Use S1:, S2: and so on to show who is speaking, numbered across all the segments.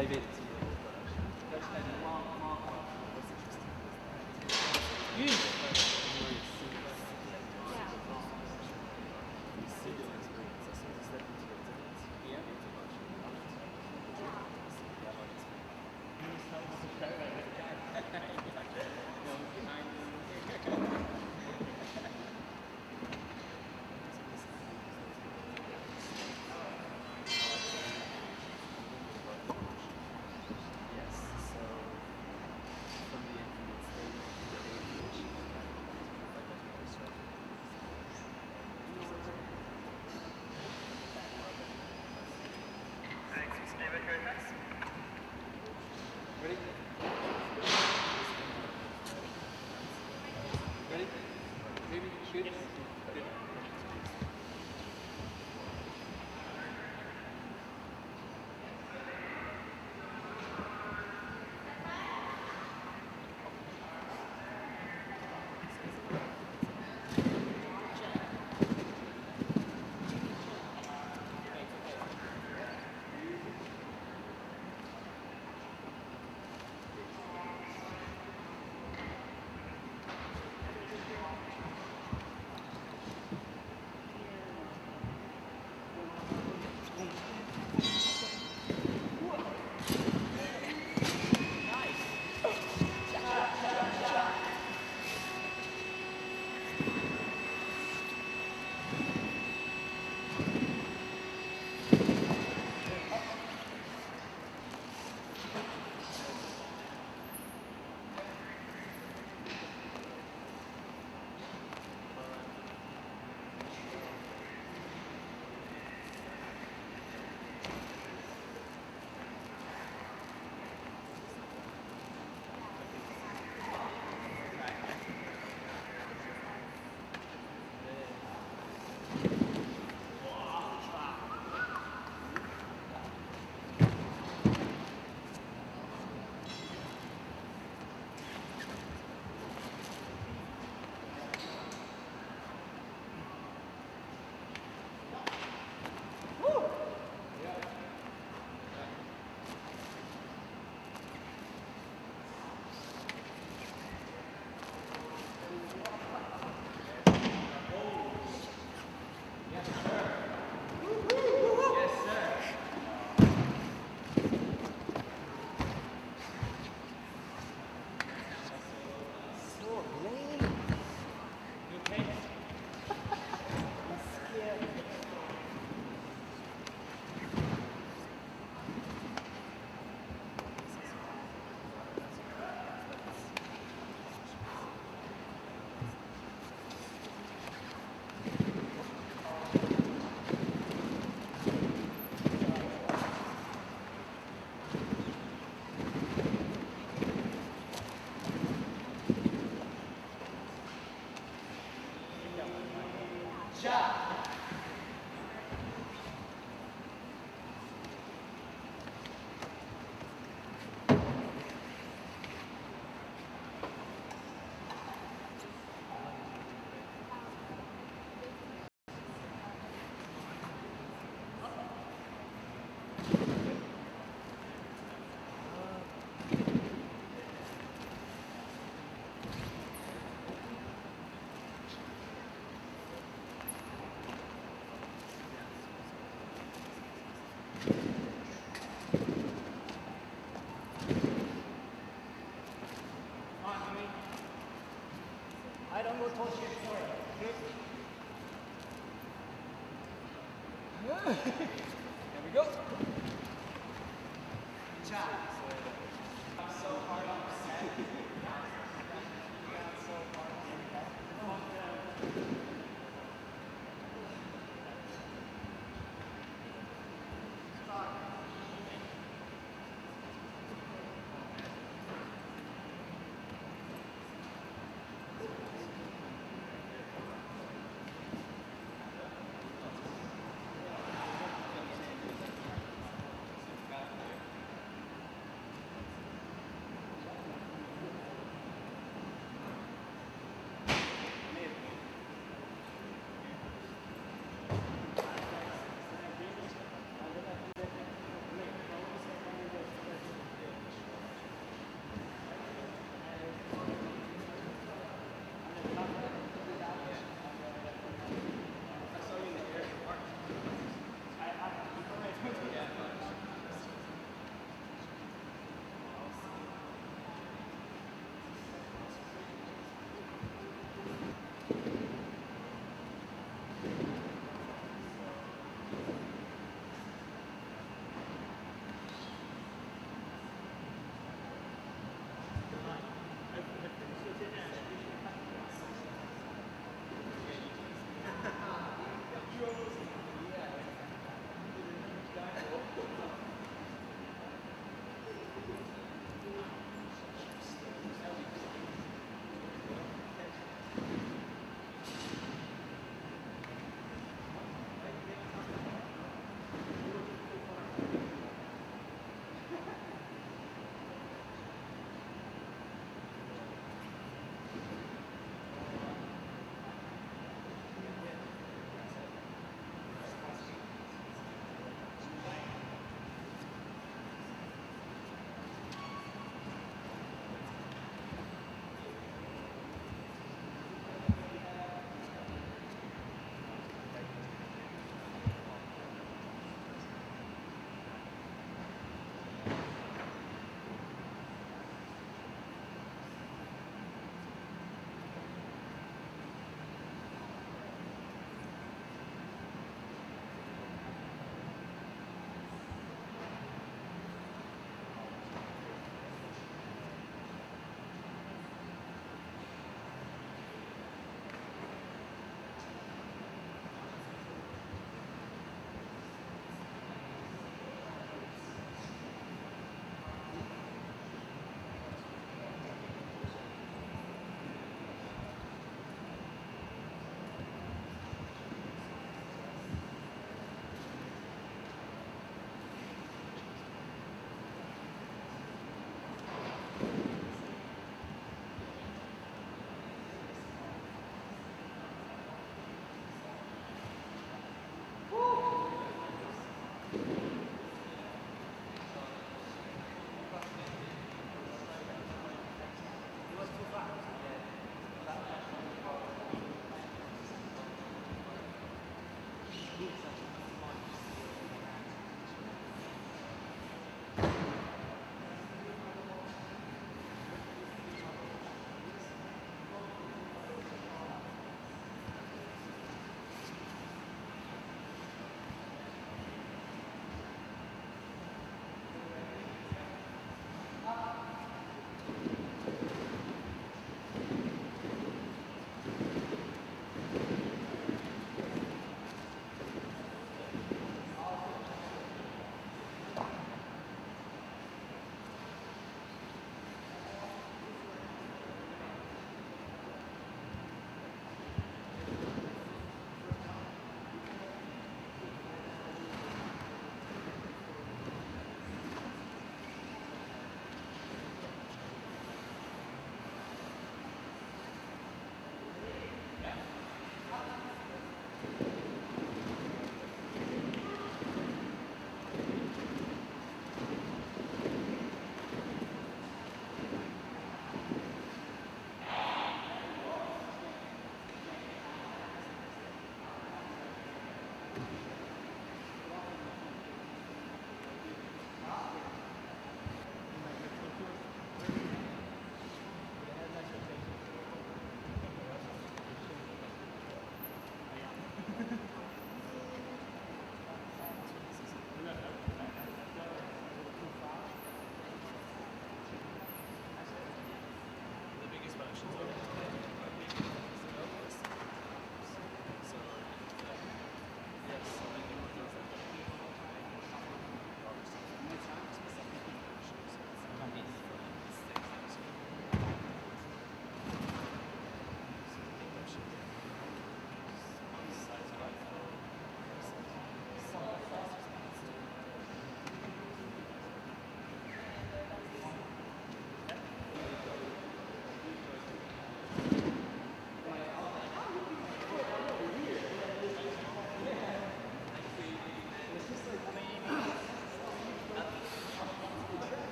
S1: David.
S2: There we go. Good job. I'm so hard on the set. So hard on the set.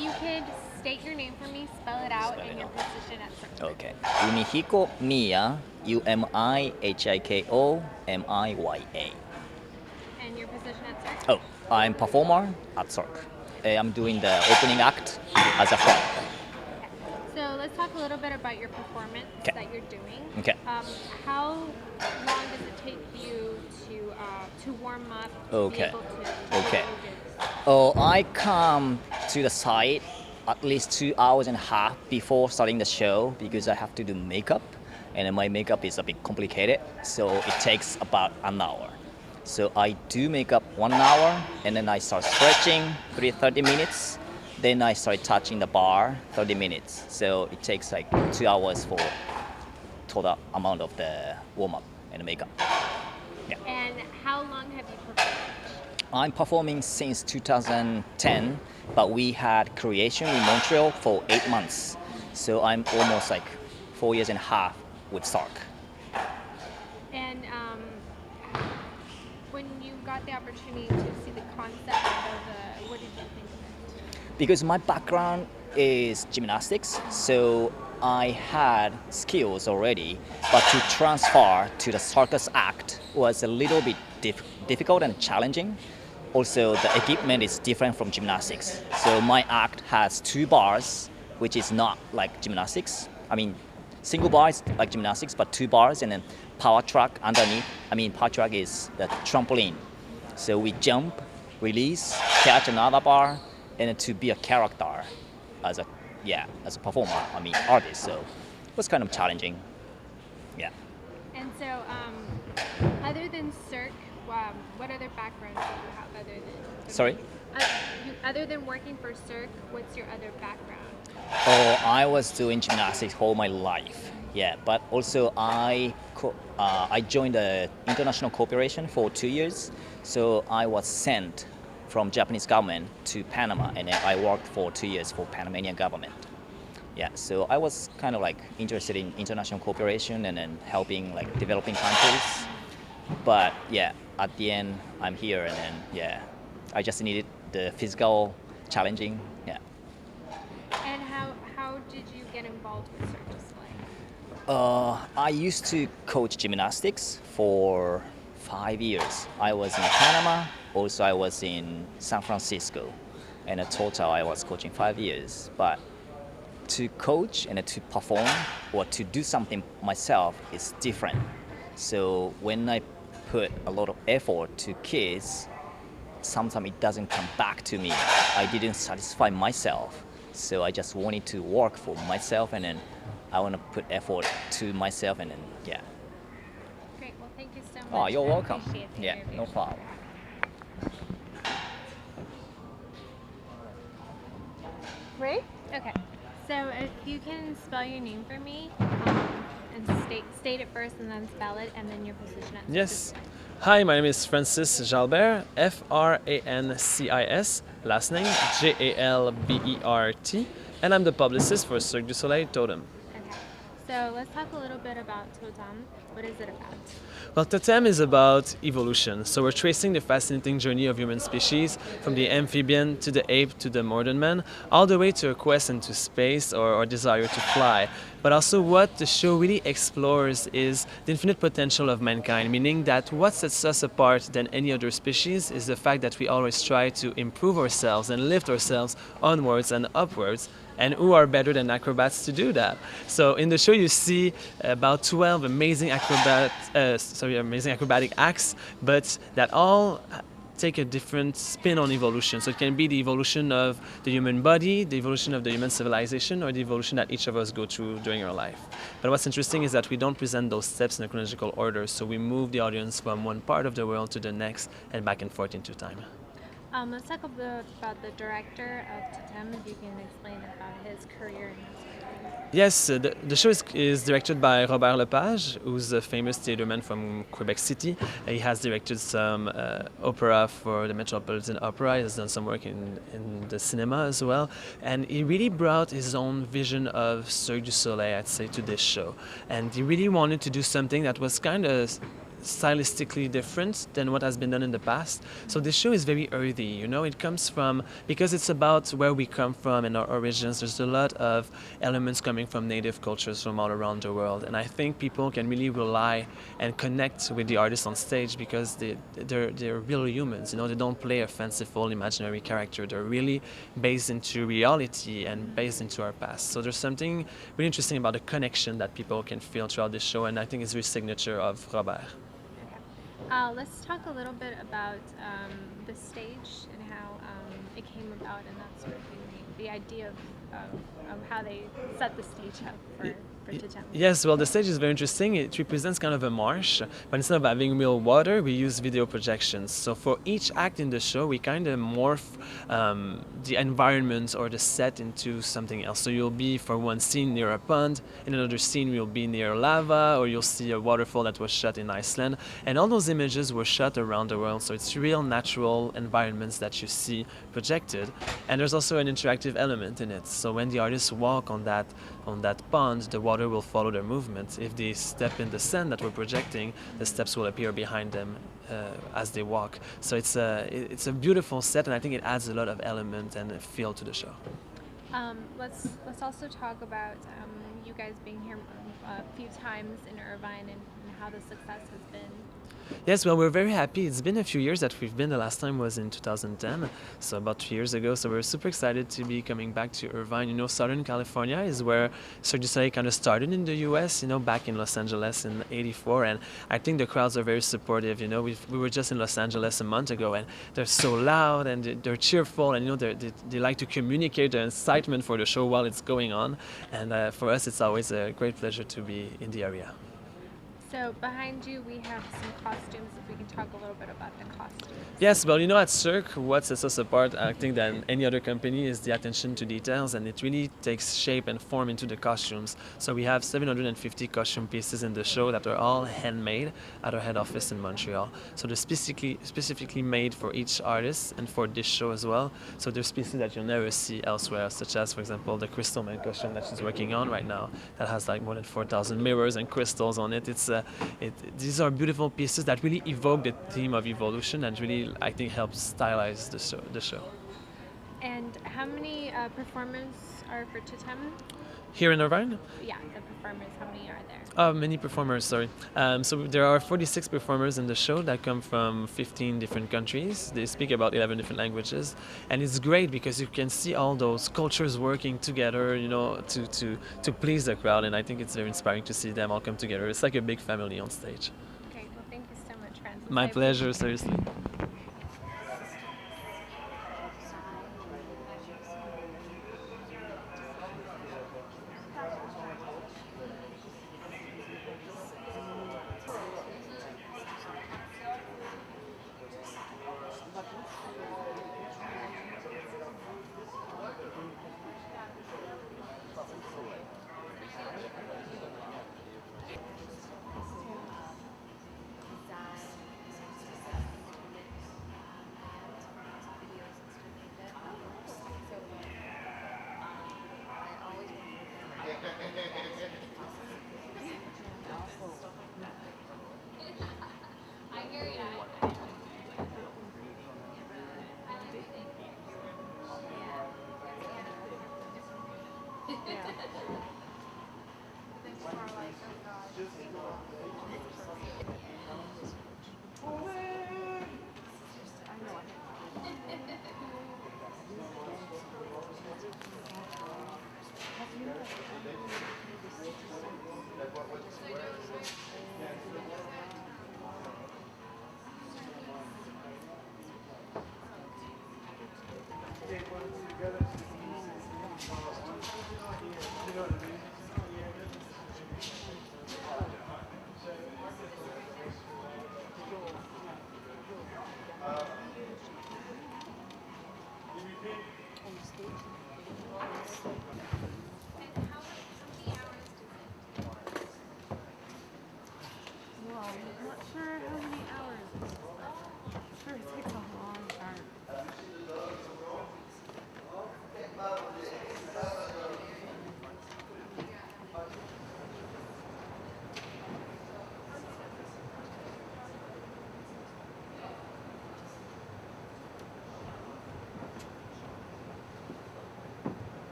S1: you could state your name for me, spell it out, and your position at Cirque.
S3: Okay. Umihiko Miya, Umihiko Miya.
S1: And your position at Cirque?
S3: Oh, I'm performer at Cirque. I'm doing the opening act as a front.
S1: So let's talk a little bit about your performance
S3: Okay.
S1: that you're doing.
S3: Okay.
S1: How long does it take you to warm up?
S3: Okay.
S1: Be able to
S3: Okay.
S1: do this?
S3: Oh, I come to the site at least 2 hours and a half before starting the show because I have to do makeup, and my makeup is a bit complicated, so it takes about an hour. So I do makeup 1 hour, and then I start stretching 30 minutes. Then I start touching the bar 30 minutes. So it takes like 2 hours for total amount of the warm up and makeup.
S1: And how long have you performed?
S3: I'm performing since 2010, but we had creation in Montreal for 8 months. So I'm almost like 4 years and a half with Cirque.
S1: And when you got the opportunity to see the concept of what did you think of it?
S3: Because my background is gymnastics, so I had skills already, but to transfer to the circus act was a little bit difficult and challenging. Also, the equipment is different from gymnastics. So my act has 2 bars, which is not like gymnastics. I mean, single bar is like gymnastics, but 2 bars, and then power track underneath. I mean, power track is the trampoline. So we jump, release, catch another bar, and then to be a character as a performer. I mean, artist. So it was kind of challenging. Yeah.
S1: And so, other than Cirque, what other backgrounds do you have other than?
S3: Sorry?
S1: Other than working for Cirque, what's your other background?
S3: Oh, I was doing gymnastics all my life. Yeah, but also I joined the international cooperation for 2 years. So I was sent from Japanese government to Panama, and then I worked for 2 years for Panamanian government. Yeah, so I was kind of like interested in international cooperation and then helping like developing countries. But yeah, at the end I'm here, and then yeah, I just needed the physical challenging. Yeah.
S1: And how did you get involved with Cirque du Soleil?
S3: I used to coach gymnastics for 5 years. I was in Panama, also I was in San Francisco, and in total I was coaching 5 years. But to coach and to perform or to do something myself is different. So when I put a lot of effort to kids, sometimes it doesn't come back to me. I didn't satisfy myself. So I just wanted to work for myself, and then I want to put effort to myself, and then yeah.
S1: Great. Well, thank you so much.
S3: Oh, you're
S1: I
S3: welcome.
S1: appreciate the
S3: Yeah,
S1: interview.
S3: no problem.
S1: Ready? Okay. So if you can spell your name for me, and state it first, and then spell it, and then your position at
S2: Yes. Hi, my name is Francis Jalbert, Francis, last name Jalbert, and I'm the publicist for Cirque du Soleil Totem.
S1: Okay. So let's talk a little bit about Totem. What is it about?
S2: Well, Totem is about evolution. So we're tracing the fascinating journey of human species from the amphibian to the ape to the modern man, all the way to a quest into space or desire to fly. But also what the show really explores is the infinite potential of mankind, meaning that what sets us apart than any other species is the fact that we always try to improve ourselves and lift ourselves onwards and upwards. And who are better than acrobats to do that? So in the show you see about 12 amazing acrobatic acts, but that all take a different spin on evolution. So it can be the evolution of the human body, the evolution of the human civilization, or the evolution that each of us go through during our life. But what's interesting is that we don't present those steps in a chronological order, so we move the audience from one part of the world to the next and back and forth into time.
S1: Let's talk a bit about the director of Totem, if you can explain about his career and his career.
S2: Yes, the show is directed by Robert Lepage, who's a famous theaterman from Quebec City. He has directed some opera for the Metropolitan Opera. He has done some work in the cinema as well. And he really brought his own vision of Cirque du Soleil, I'd say, to this show. And he really wanted to do something that was kind of stylistically different than what has been done in the past. So this show is very earthy, you know, it comes from, because it's about where we come from and our origins, there's a lot of elements coming from native cultures from all around the world. And I think people can really rely and connect with the artists on stage because they're real humans, you know, they don't play a fanciful imaginary character. They're really based into reality and based into our past. So there's something really interesting about the connection that people can feel throughout this show, and I think it's very signature of Robert.
S1: Let's talk a little bit about the stage and how it came about and that sort of thing. The idea of how they set the stage up for Totem.
S2: Yes, well, the stage is very interesting. It represents kind of a marsh, but instead of having real water, we use video projections. So for each act in the show, we kind of morph the environment or the set into something else. So you'll be, for one scene, near a pond. In another scene, you'll be near lava, or you'll see a waterfall that was shot in Iceland. And all those images were shot around the world. So it's real natural environments that you see projected. And there's also an interactive element in it. So when the artists walk on that pond, the water will follow their movement. If they step in the sand that we're projecting, the steps will appear behind them as they walk. So it's a beautiful set, and I think it adds a lot of element and feel to the show.
S1: Let's also talk about you guys being here a few times in Irvine and how the success has been.
S2: Yes, well, we're very happy. It's been a few years that we've been. The last time was in 2010, so about 2 years ago. So we're super excited to be coming back to Irvine. You know, Southern California is where Cirque du Soleil kind of started in the U.S., you know, back in Los Angeles in '84. And I think the crowds are very supportive. You know, we were just in Los Angeles a month ago, and they're so loud and they're cheerful, and, you know, they like to communicate their excitement for the show while it's going on. And for us, it's always a great pleasure to be in the area.
S1: So behind you, we have some costumes. If we can talk a little bit about the costumes.
S2: Yes, well, you know, at Cirque, what sets us apart, I think, than any other company is the attention to details, and it really takes shape and form into the costumes. So we have 750 costume pieces in the show that are all handmade at our head office in Montreal. So they're specifically made for each artist and for this show as well. So there's pieces that you'll never see elsewhere, such as, for example, the Crystal Man costume that she's working on right now, that has like more than 4,000 mirrors and crystals on it. These are beautiful pieces that really evoke the theme of evolution and really, I think, helps stylize the show.
S1: And how many performers are for Totem?
S2: Here in Irvine?
S1: Yeah, the performers, how many are there?
S2: Many performers, sorry. So there are 46 performers in the show that come from 15 different countries. They speak about 11 different languages. And it's great because you can see all those cultures working together, you know, to please the crowd. And I think it's very inspiring to see them all come together. It's like a big family on stage.
S1: Okay, well, thank you so much, Francis.
S2: My pleasure, seriously.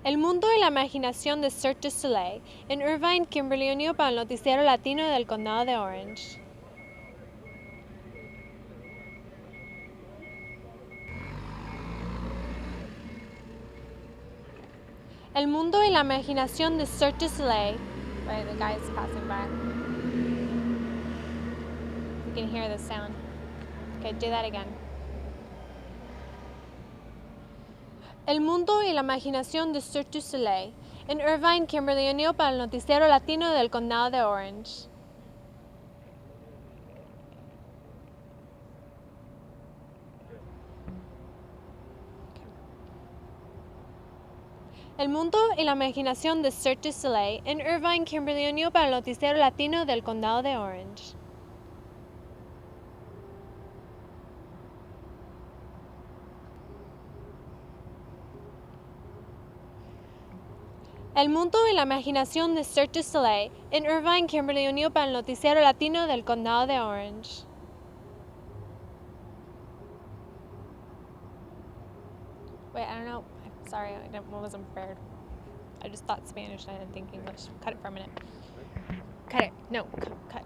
S1: El mundo y la imaginación de Cirque du Soleil en Irvine, Kimberly O'Neill para el noticiero latino del condado de Orange. El mundo y la imaginación de Cirque du Soleil. Wait, the guy's passing by. You can hear the sound. Okay, do that again. El mundo y la imaginación de Cirque du Soleil en Irvine, Kimberly O'Neill para el noticiero latino del condado de Orange. El mundo y la imaginación de Cirque du Soleil en Irvine, Kimberly O'Neill para el noticiero latino del condado de Orange. El mundo y la imaginación de Cirque du Soleil en Irvine, Kimberly O'Neill para el noticiero latino del condado de Orange. Wait, I don't know. I'm sorry, I wasn't prepared. I just thought Spanish and I didn't think English. Cut it for a minute. Cut it. No, cut.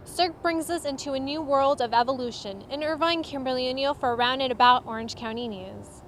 S1: Cirque brings us into a new world of evolution in Irvine, Kimberly O'Neill for Around and About Orange County News.